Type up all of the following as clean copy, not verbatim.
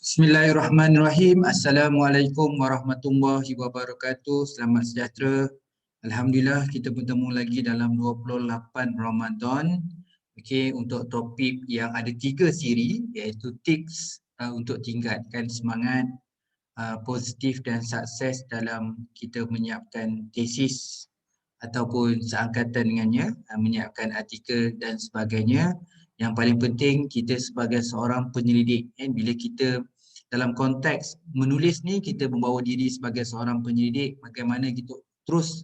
Bismillahirrahmanirrahim. Assalamualaikum warahmatullahi wabarakatuh. Selamat sejahtera. Alhamdulillah kita bertemu lagi dalam 28 Ramadan. Okey, untuk topik yang ada 3 siri iaitu tips untuk tingkatkan semangat positif dan sukses dalam kita menyiapkan tesis ataupun seangkatan dengannya, menyiapkan artikel dan sebagainya. Yang paling penting kita sebagai seorang penyelidik, bila kita dalam konteks menulis ni kita membawa diri sebagai seorang penyelidik, bagaimana kita terus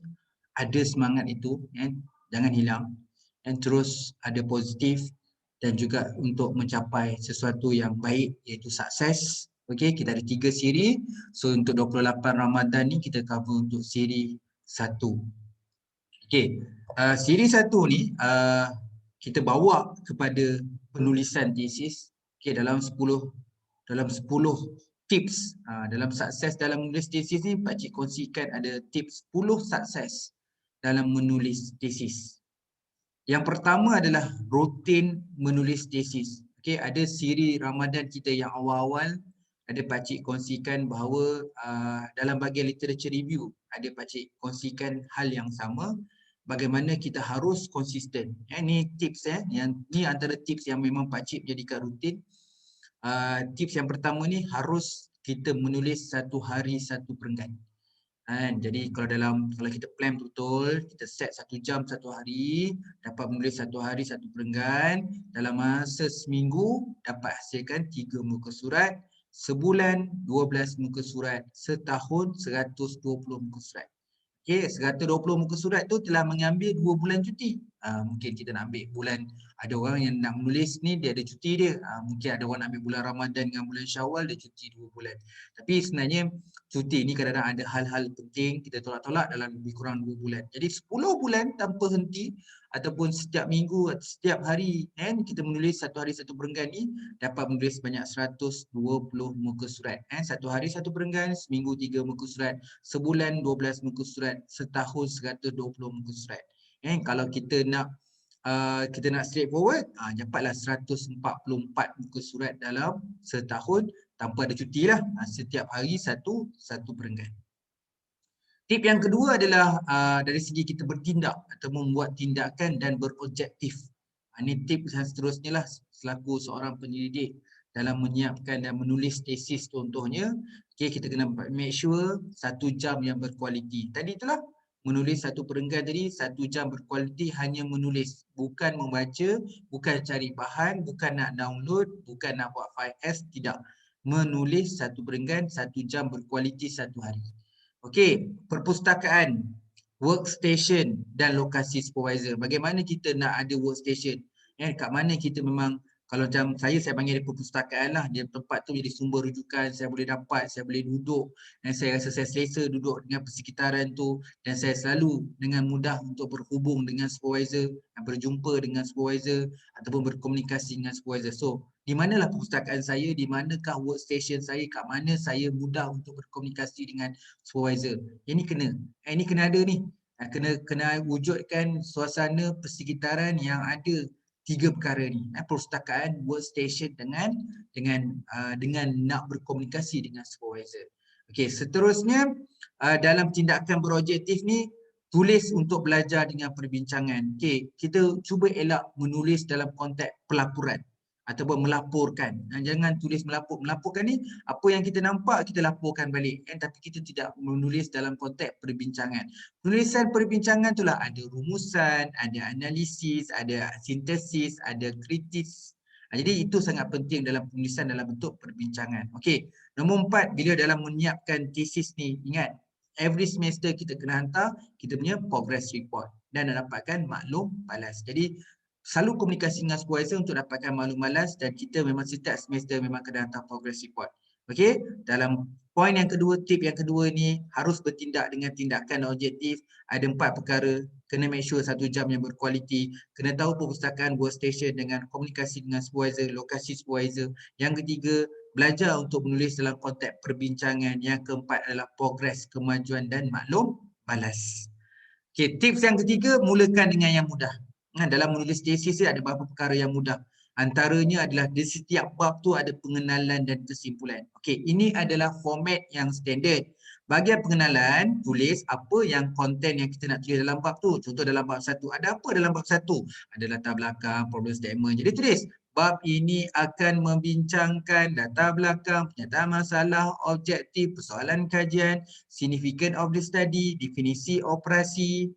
ada semangat itu, jangan hilang, dan terus ada positif dan juga untuk mencapai sesuatu yang baik iaitu sukses. Okey, kita ada 3 siri. So untuk 28 Ramadan ni kita cover untuk siri 1. Okey, siri 1 ni kita bawa kepada penulisan tesis. Okey, dalam 10 tips dalam sukses dalam menulis tesis ni, Pakcik kongsikan ada tips 10 sukses dalam menulis tesis. Yang pertama adalah rutin menulis tesis. Okey, ada siri Ramadan kita yang awal-awal, ada Pakcik kongsikan bahawa dalam bahagian literature review, ada Pakcik kongsikan hal yang sama, bagaimana kita harus konsisten. Ini tips yang ni antara tips yang memang Pakcik jadikan rutin. Tips yang pertama ni harus kita menulis 1 hari 1 perenggan. Jadi kalau kita plan betul, kita set 1 jam 1 hari, dapat menulis 1 hari 1 perenggan, dalam masa seminggu dapat hasilkan 3 muka surat, sebulan 12 muka surat, setahun 120 muka surat. Okey, 120 muka surat tu telah mengambil 2 bulan cuti. Mungkin kita nak ambil bulan, ada orang yang nak menulis ni dia ada cuti dia. Mungkin ada orang nak ambil bulan Ramadan dengan bulan Syawal, dia cuti 2 bulan. Tapi sebenarnya cuti ni kadang-kadang ada hal-hal penting kita tolak-tolak dalam lebih kurang 2 bulan. Jadi 10 bulan tanpa henti ataupun setiap minggu, setiap hari kita menulis 1 hari 1 perenggan ni dapat menulis banyak 120 muka surat. 1 hari 1 perenggan, seminggu 3 muka surat, sebulan 12 muka surat, setahun 120 muka surat. Kalau kita nak straightforward, dapatlah 144 muka surat dalam setahun tanpa ada cuti lah. Setiap hari satu perenggan. Tip yang kedua adalah dari segi kita bertindak atau membuat tindakan dan berobjektif. Ini tip yang seterusnya lah selaku seorang penyelidik dalam menyiapkan dan menulis tesis contohnya. Okay, kita kena make sure 1 jam yang berkualiti. Tadi itulah menulis 1 perenggan tadi, 1 jam berkualiti hanya menulis. Bukan membaca, bukan cari bahan, bukan nak download, bukan nak buat file S, tidak. Menulis 1 perenggan, 1 jam berkualiti 1 hari. Okey, perpustakaan, workstation dan lokasi supervisor. Bagaimana kita nak ada workstation? Kat mana kita memang, kalau macam saya panggil dia perpustakaan lah. Dia tempat tu jadi sumber rujukan, saya boleh dapat, saya boleh duduk dan saya rasa saya selesa duduk dengan persekitaran tu dan saya selalu dengan mudah untuk berhubung dengan supervisor, berjumpa dengan supervisor ataupun berkomunikasi dengan supervisor. So, di manalah perpustakaan saya, di manakah workstation saya, kat mana saya mudah untuk berkomunikasi dengan supervisor. Ini kena ada ni. Kena wujudkan suasana persekitaran yang ada 3 perkara ni. Perpustakaan, workstation dengan nak berkomunikasi dengan supervisor. Okey, seterusnya dalam tindakan berobjektif ni, tulis untuk belajar dengan perbincangan. Okey, kita cuba elak menulis dalam konteks pelaporan ataupun melaporkan. Jangan tulis melapor. Melaporkan ni apa yang kita nampak kita laporkan balik, tapi kita tidak menulis dalam konteks perbincangan. Penulisan perbincangan itulah ada rumusan, ada analisis, ada sintesis, ada kritis. Jadi itu sangat penting dalam penulisan dalam bentuk perbincangan. Okey, nombor 4, bila dalam menyiapkan tesis ni, ingat every semester kita kena hantar kita punya progress report dan dapatkan maklum balas. Jadi selalu komunikasi dengan supervisor untuk dapatkan maklum balas dan kita memang setiap semester memang kena hantar progress report. Okey, dalam poin yang kedua, tip yang kedua ni harus bertindak dengan tindakan objektif. Ada 4 perkara, kena make sure 1 jam yang berkualiti, kena tahu perpustakaan, workstation dengan komunikasi dengan supervisor, lokasi supervisor. Yang ketiga, belajar untuk menulis dalam konteks perbincangan. Yang keempat adalah progres, kemajuan dan maklum balas. Okey, tips yang ketiga, mulakan dengan yang mudah. Dalam menulis tesis ada beberapa perkara yang mudah. Antaranya adalah di setiap bab tu ada pengenalan dan kesimpulan. Okey, ini adalah format yang standard. Bahagian pengenalan, tulis apa yang konten yang kita nak tulis dalam bab tu. Contoh dalam bab 1, ada apa dalam bab 1? Ada latar belakang, problem statement. Jadi tulis, bab ini akan membincangkan latar belakang, pernyataan masalah, objektif, persoalan kajian, significance of the study, definisi operasi,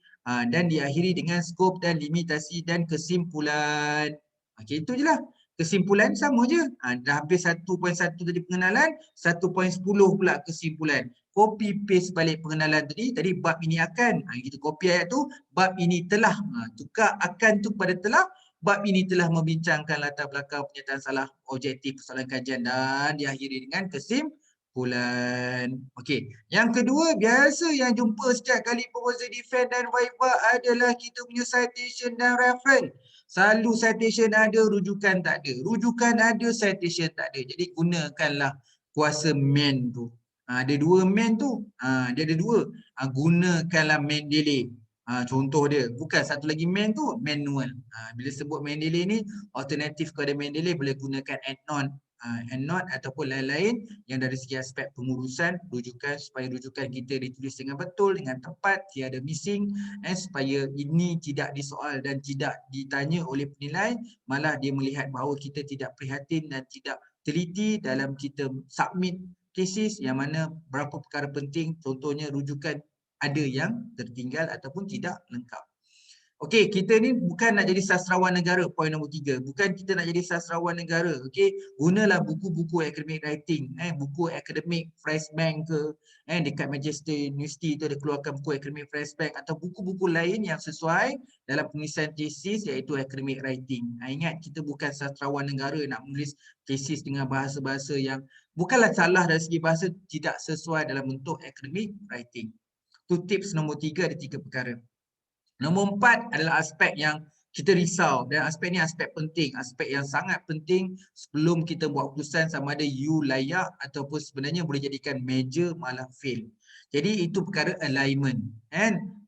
dan diakhiri dengan skop dan limitasi dan kesimpulan. Okey, itu je lah. Kesimpulan sama je. Dah habis 1.1 tadi pengenalan, 1.10 pula kesimpulan. Copy paste balik pengenalan tadi bab ini akan. Kita copy ayat tu, bab ini telah. Tukar akan tu kepada telah, bab ini telah membincangkan latar belakang pernyataan salah, objektif, persoalan kajian dan diakhiri dengan kesimpulan. Okey. Yang kedua, biasa yang jumpa setiap kali proposal defense dan viva adalah kita punya citation dan reference. Selalu citation ada, rujukan tak ada. Rujukan ada, citation tak ada. Jadi gunakanlah kuasa main tu. Ada dua main tu. Dia ada dua. Gunakanlah Mendeley. Contoh dia. Bukan satu lagi main tu, manual. Bila sebut Mendeley ni, alternatif kepada Mendeley boleh gunakan EndNote ataupun lain-lain yang dari segi aspek pengurusan rujukan supaya rujukan kita ditulis dengan betul, dengan tepat, tiada missing, supaya ini tidak disoal dan tidak ditanya oleh penilai, malah dia melihat bahawa kita tidak prihatin dan tidak teliti dalam kita submit tesis yang mana berapa perkara penting, contohnya rujukan ada yang tertinggal ataupun tidak lengkap. Okey, kita ni bukan nak jadi sastrawan negara, poin nombor 3. Bukan kita nak jadi sastrawan negara, okey. Gunalah buku-buku academic writing, buku academic Fresh Bank ke, dekat Manchester University tu ada keluarkan buku academic Fresh Bank atau buku-buku lain yang sesuai dalam penulisan tesis iaitu academic writing. Ingat, kita bukan sastrawan negara nak menulis tesis dengan bahasa-bahasa yang bukanlah salah dari segi bahasa, tidak sesuai dalam bentuk academic writing. Tu tips nombor 3, ada 3 perkara. Nombor 4 adalah aspek yang kita risau dan aspek ni aspek penting, aspek yang sangat penting sebelum kita buat keputusan sama ada you layak ataupun sebenarnya boleh jadikan major malah fail. Jadi itu perkara alignment.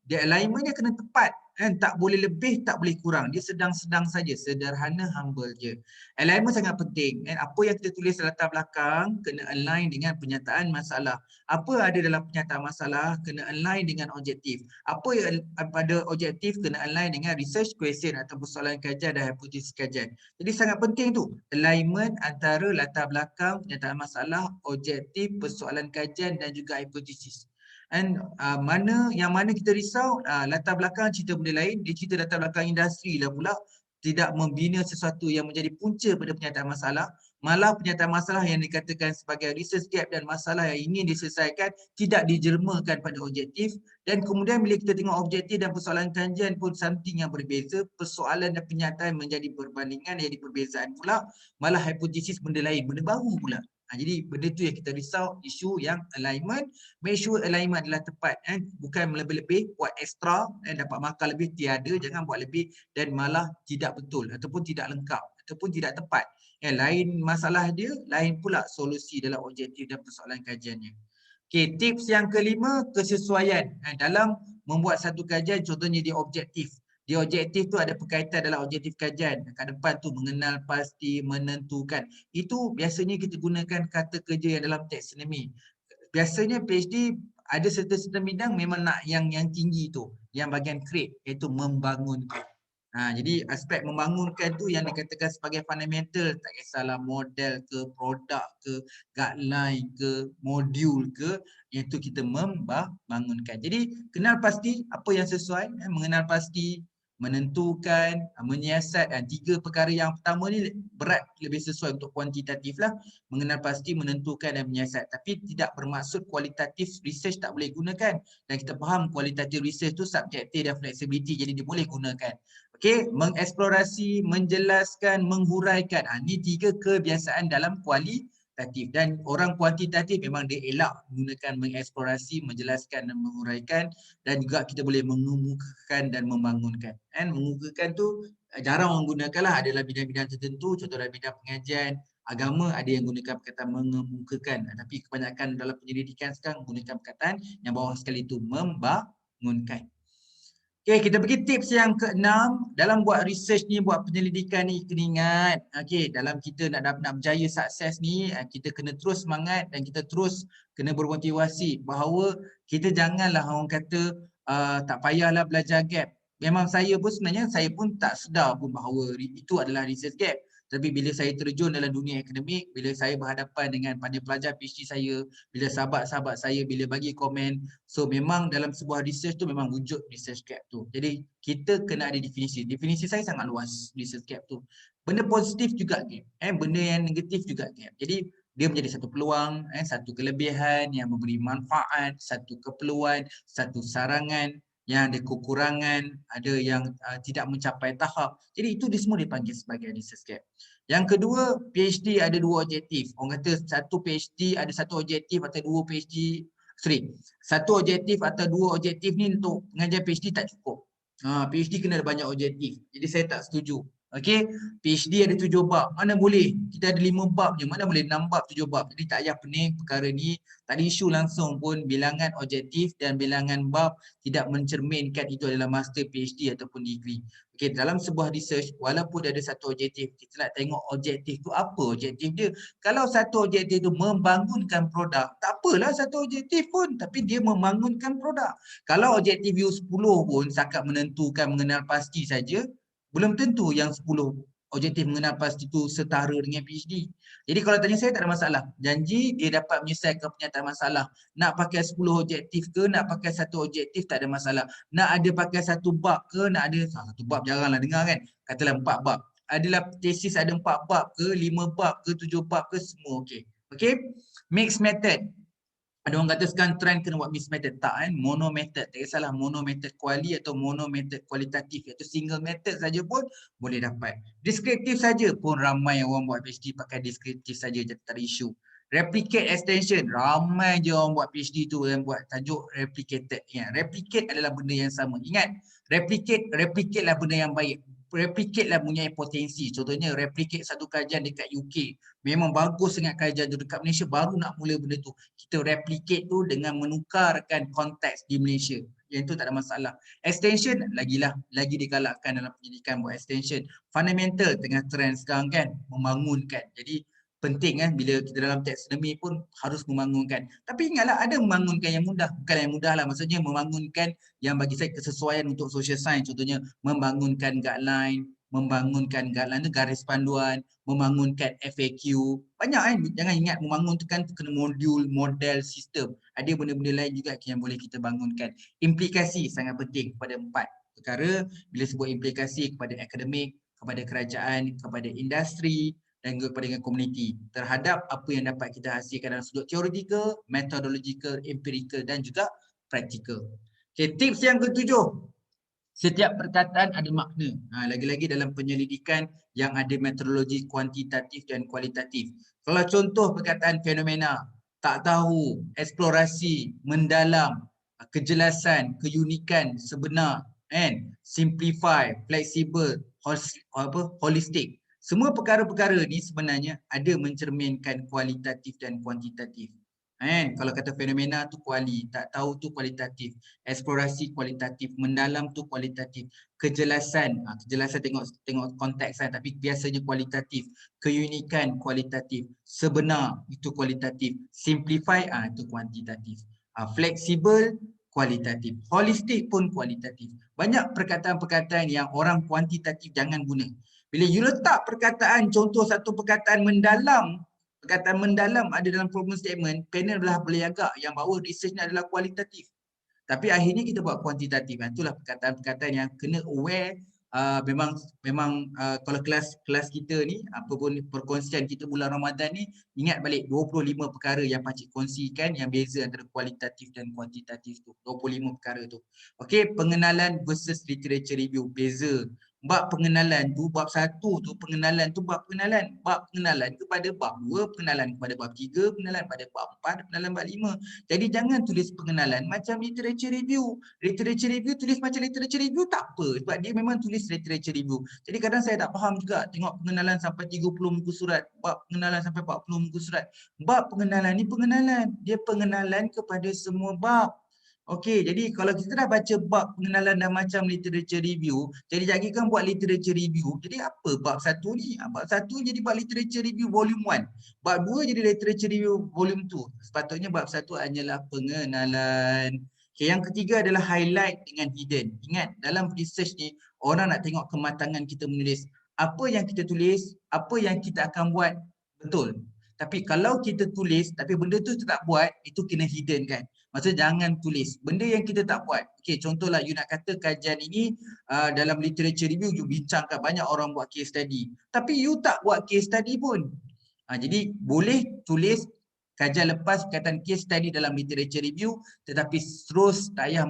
Dia alignment dia kena tepat. Tak boleh lebih, tak boleh kurang. Dia sedang-sedang saja, sederhana, humble je. Alignment sangat penting. Apa yang kita tulis latar belakang kena align dengan pernyataan masalah. Apa ada dalam pernyataan masalah kena align dengan objektif. Apa yang pada objektif kena align dengan research question atau persoalan kajian dan hipotesis kajian. Jadi sangat penting tu alignment antara latar belakang, pernyataan masalah, objektif, persoalan kajian dan juga hipotesis. And mana kita risau, latar belakang cerita benda lain, dia cerita latar belakang industri lah pula, tidak membina sesuatu yang menjadi punca pada pernyataan masalah, malah pernyataan masalah yang dikatakan sebagai research gap dan masalah yang ingin diselesaikan tidak dijermakan pada objektif, dan kemudian bila kita tengok objektif dan persoalan kajian pun something yang berbeza, persoalan dan pernyataan menjadi berbandingan, jadi perbezaan pula, malah hipotesis benda lain, benda baru pula. Jadi benda tu yang kita risau, isu yang alignment. Make sure alignment adalah tepat, bukan lebih-lebih, buat ekstra dan dapat markah lebih, tiada, jangan buat lebih dan malah tidak betul ataupun tidak lengkap ataupun tidak tepat. Lain masalah dia, lain pula solusi dalam objektif dan persoalan kajiannya. Okey, tips yang kelima, kesesuaian. Dalam membuat satu kajian, contohnya dia objektif. Dia objektif tu ada berkaitan dalam objektif kajian. Kat depan tu mengenal pasti, menentukan. Itu biasanya kita gunakan kata kerja yang dalam taksonomi. Biasanya PhD ada serta-serta bidang memang nak yang tinggi tu, yang bahagian create, iaitu membangunkan. Jadi aspek membangunkan tu yang dikatakan sebagai fundamental, tak kisahlah model ke, produk ke, guideline ke, modul ke, iaitu kita membangunkan. Jadi kenal pasti apa yang sesuai, mengenal pasti, menentukan, menyiasat, dan 3 perkara yang pertama ni berat, lebih sesuai untuk kuantitatif lah, mengenal pasti, menentukan dan menyiasat. Tapi tidak bermaksud kualitatif research tak boleh gunakan, dan kita faham kualitatif research tu subjektif dan flexibility, jadi dia boleh gunakan. Okey, mengeksplorasi, menjelaskan, menghuraikan. Ini 3 kebiasaan dalam kualitatif, dan orang kuantitatif memang dia elak menggunakan mengeksplorasi, menjelaskan dan menghuraikan, dan juga kita boleh mengemukakan dan membangunkan. Mengemukakan tu jarang orang gunakan lah, adalah bidang-bidang tertentu, contoh dalam bidang pengajian, agama ada yang gunakan perkataan mengemukakan, tapi kebanyakan dalam penyelidikan sekarang menggunakan perkataan yang bawah sekali itu membangunkan. Okay, kita pergi tips yang keenam. Dalam buat research ni, buat penyelidikan ni, kena ingat, okay, dalam kita nak berjaya sukses ni, kita kena terus semangat dan kita terus kena bermotivasi bahawa kita janganlah orang kata tak payahlah belajar gap. Memang saya pun sebenarnya, saya pun tak sedar pun bahawa itu adalah research gap. Tapi bila saya terjun dalam dunia akademik, bila saya berhadapan dengan pada pelajar PhD saya, bila sahabat-sahabat saya bila bagi komen, so memang dalam sebuah research tu memang wujud research gap tu. Jadi kita kena ada definisi. Definisi saya sangat luas research gap tu. Benda positif juga gap, benda yang negatif juga gap. Jadi dia menjadi satu peluang, satu kelebihan yang memberi manfaat, satu keperluan, satu sarangan yang ada kekurangan, ada yang tidak mencapai tahap. Jadi itu semua dipanggil sebagai research gap. Yang kedua, PhD ada dua objektif. Orang kata satu PhD ada satu objektif atau dua PhD, satu objektif atau dua objektif ni untuk pengajar PhD tak cukup. PhD kena ada banyak objektif. Jadi saya tak setuju. Okey, PhD ada 7 bab. Mana boleh? Kita ada 5 bab je. Mana boleh 6 bab, 7 bab. Jadi tak payah pening perkara ni. Tak ada isu langsung pun bilangan objektif dan bilangan bab tidak mencerminkan itu adalah master PhD ataupun degree. Okey, dalam sebuah research, walaupun ada satu objektif, kita nak tengok objektif tu apa objektif dia. Kalau satu objektif tu membangunkan produk, tak apalah satu objektif pun, tapi dia membangunkan produk. Kalau objektif you 10 pun setakat menentukan mengenal pasti saja, belum tentu yang 10 objektif mengenal pasti itu setara dengan PhD. Jadi kalau tanya saya tak ada masalah. Janji dia dapat menyelesaikan penyataan masalah. Nak pakai 10 objektif ke, nak pakai satu objektif tak ada masalah. Nak ada pakai satu bab ke, nak ada satu bab jaranglah dengar kan. Katalah 4 bab. Adalah tesis ada 4 bab ke, 5 bab ke, 7 bab ke, semua okey. Okey? Mixed method. Ada orang kata sekarang trend kena buat mixed method. Tak kan, mono method. Tak kisahlah mono method kuali atau mono method kualitatif. Iaitu single method saja pun boleh dapat. Deskriptif saja pun ramai orang buat PhD pakai deskriptif saja, jadi tak ada isu. Replicate extension. Ramai je orang buat PhD tu yang buat tajuk replicated. Ya, replicate adalah benda yang sama. Ingat, replicate lah benda yang baik. Replicate lah punya potensi. Contohnya replicate satu kajian dekat UK. Memang bagus sangat kajian tu, dekat Malaysia baru nak mula benda tu. Kita replicate tu dengan menukarkan konteks di Malaysia. Yang itu tak ada masalah. Extension lagi digalakkan dalam pendidikan buat extension. Fundamental tengah trend sekarang kan, membangunkan. Jadi penting kan bila kita dalam taksonomi pun harus membangunkan. Tapi ingatlah ada membangunkan yang mudah. Bukan yang mudah lah, maksudnya membangunkan yang bagi saya kesesuaian untuk social science. Contohnya membangunkan guideline, tu garis panduan, membangunkan FAQ. Banyak kan, jangan ingat membangun tu kan kena model, sistem. Ada benda-benda lain juga yang boleh kita bangunkan. Implikasi sangat penting kepada 4 perkara. Bila sebut implikasi kepada akademik, kepada kerajaan, kepada industri dan juga kepada komuniti terhadap apa yang dapat kita hasilkan dalam sudut teoretikal, metodological, empirical dan juga praktikal. Okay, tips yang ketujuh. Setiap perkataan ada makna. Lagi-lagi dalam penyelidikan yang ada metodologi kuantitatif dan kualitatif. Kalau contoh perkataan fenomena, tak tahu, eksplorasi, mendalam, kejelasan, keunikan, sebenar, simplify, fleksibel, holistik. Semua perkara-perkara ni sebenarnya ada mencerminkan kualitatif dan kuantitatif. Kalau kata fenomena tu kuali, tak tahu tu kualitatif, eksplorasi kualitatif, mendalam tu kualitatif, kejelasan tengok konteks kan, tapi biasanya kualitatif, keunikan kualitatif, sebenar itu kualitatif, simplify itu kuantitatif, fleksibel kualitatif, holistik pun kualitatif. Banyak perkataan-perkataan yang orang kuantitatif jangan guna. Bila you letak perkataan, contoh satu perkataan mendalam ada dalam problem statement, panel belah boleh agak yang bahawa research ni adalah kualitatif. Tapi akhirnya kita buat kuantitatif. Itulah perkataan-perkataan yang kena aware. Memang kalau kelas kita ni, apapun perkongsian kita bulan Ramadan ni, ingat balik 25 perkara yang pakcik kongsikan yang beza antara kualitatif dan kuantitatif tu. 25 perkara tu. Okey, pengenalan versus literature review, beza. Bab pengenalan tu, bab 1 tu, pengenalan tu bab pengenalan. Bab pengenalan kepada bab 2, pengenalan kepada bab 3, pengenalan pada bab 4, pengenalan bab 5. Jadi jangan tulis pengenalan macam literature review. Literature review tulis macam literature review tak apa. Sebab dia memang tulis literature review. Jadi kadang saya tak faham juga tengok pengenalan sampai 30 muka surat. Bab pengenalan sampai 40 muka surat. Bab pengenalan ni pengenalan. Dia pengenalan kepada semua bab. Okey, jadi kalau kita dah baca bab pengenalan dan macam literature review, jadi kan buat literature review. Jadi apa bab 1 ni? Bab 1 jadi bab literature review volume 1. Bab 2 jadi literature review volume 2. Sepatutnya bab 1 hanyalah pengenalan. Okay, yang ketiga adalah highlight dengan hidden. Ingat, dalam research ni, orang nak tengok kematangan kita menulis. Apa yang kita tulis, apa yang kita akan buat, betul. Tapi kalau kita tulis, tapi benda tu kita tak buat, itu kena hidden kan. Maksudnya jangan tulis benda yang kita tak buat. Okey, contohlah you nak kata kajian ini dalam literature review you bincangkan banyak orang buat case study. Tapi you tak buat case study pun. Jadi boleh tulis kajian lepas berkaitan case study dalam literature review tetapi terus tak payah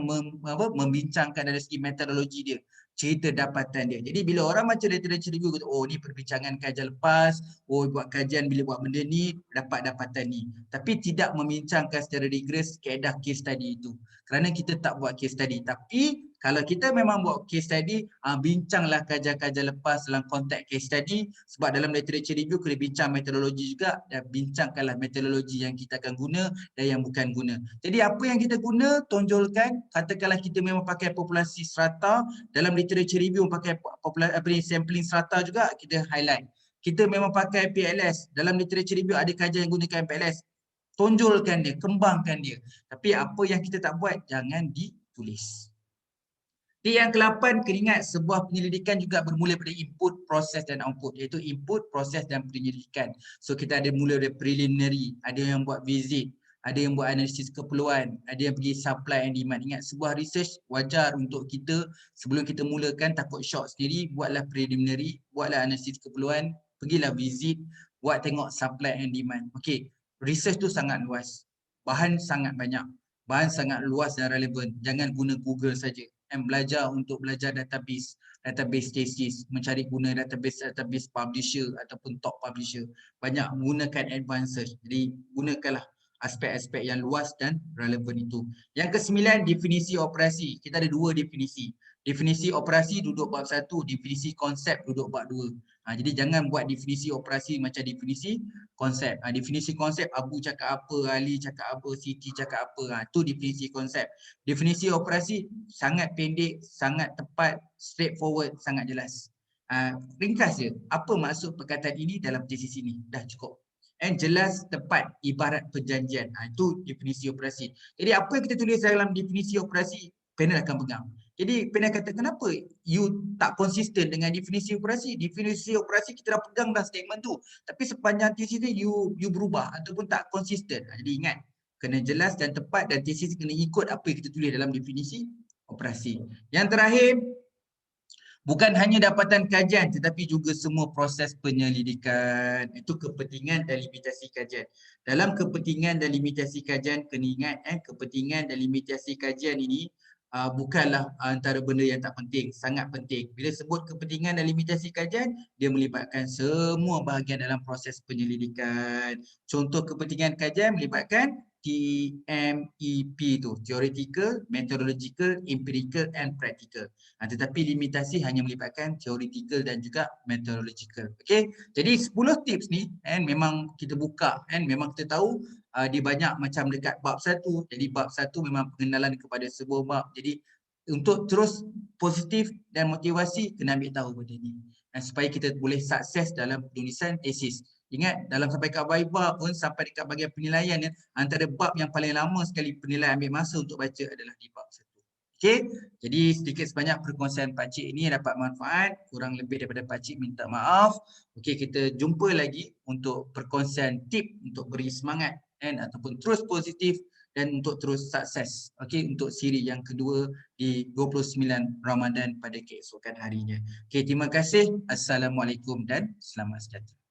membincangkan dari segi metodologi dia, cerita dapatan dia. Jadi bila orang baca literature review, oh ni perbincangan kajian lepas, oh buat kajian bila buat benda ni, dapat dapatan ni. Tapi tidak membincangkan secara rigorous kaedah case study itu. Kerana kita tak buat case study. Tapi kalau kita memang buat case study, bincanglah kajian-kajian lepas dalam konteks case study. Sebab dalam literature review kena bincang metodologi juga, dan bincangkanlah metodologi yang kita akan guna dan yang bukan guna. Jadi apa yang kita guna, tonjolkan. Katakanlah kita memang pakai populasi strata, dalam literature review pakai sampling strata juga, kita highlight. Kita memang pakai PLS, dalam literature review ada kajian yang gunakan PLS. Tonjolkan dia, kembangkan dia. Tapi apa yang kita tak buat, jangan ditulis. Yang ke-8, kena ingat sebuah penyelidikan juga bermula pada input, proses dan output, iaitu input, proses dan penyelidikan. So kita ada mula dari preliminary, ada yang buat visit, ada yang buat analisis keperluan, ada yang pergi supply and demand. Ingat, sebuah research wajar untuk kita sebelum kita mulakan takut shock sendiri, buatlah preliminary, buatlah analisis keperluan, pergilah visit, buat tengok supply and demand. Okey, research tu sangat luas, bahan sangat banyak, bahan sangat luas dan relevan. Jangan guna Google saja. Belajar untuk belajar database thesis, mencari guna database publisher ataupun top publisher. Banyak menggunakan advanced search. Jadi gunakanlah aspek-aspek yang luas dan relevan itu. Yang ke-9, definisi operasi. Kita ada 2 definisi. Definisi operasi duduk bab 1, definisi konsep duduk bab 2. Jadi jangan buat definisi operasi macam definisi konsep. Definisi konsep, Abu cakap apa, Ali cakap apa, Siti cakap apa. Itu definisi konsep. Definisi operasi sangat pendek, sangat tepat, straightforward, sangat jelas. Ringkas je, apa maksud perkataan ini dalam tesis ini, dah cukup. Jelas, tepat, ibarat perjanjian. Itu definisi operasi. Jadi apa yang kita tulis dalam definisi operasi, panel akan pegang. Jadi panel kata, kenapa you tak konsisten dengan definisi operasi? Definisi operasi kita dah pegang dah statement tu. Tapi sepanjang tesis ni you berubah ataupun tak konsisten. Jadi ingat, kena jelas dan tepat, dan tesis kena ikut apa yang kita tulis dalam definisi operasi. Yang terakhir, bukan hanya dapatan kajian tetapi juga semua proses penyelidikan. Itu kepentingan dan limitasi kajian. Dalam kepentingan dan limitasi kajian, kena ingat kepentingan dan limitasi kajian ini bukanlah antara benda yang tak penting, sangat penting. Bila sebut kepentingan dan limitasi kajian, dia melibatkan semua bahagian dalam proses penyelidikan. Contoh kepentingan kajian melibatkan TMEP tu, theoretical, methodological, empirical and practical. Tetapi limitasi hanya melibatkan theoretical dan juga methodological. Okey, jadi 10 tips ni memang kita buka, memang kita tahu dia banyak macam dekat bab 1. Jadi bab 1 memang pengenalan kepada sebuah bab. Jadi untuk terus positif dan motivasi, kena ambil tahu benda ni. Supaya kita boleh sukses dalam penulisan tesis. Ingat, dalam sampai kat viva pun, sampai dekat bahagian penilaian, antara bab yang paling lama sekali penilaian ambil masa untuk baca adalah di bab 1. Okey, jadi sedikit sebanyak perkongsian Pakcik ini dapat manfaat. Kurang lebih daripada Pakcik minta maaf. Okey, kita jumpa lagi untuk perkongsian tip untuk beri semangat ataupun terus positif dan untuk terus sukses. Okey, untuk siri yang kedua di 29 Ramadan pada keesokan harinya. Okey, terima kasih. Assalamualaikum dan selamat sejahtera.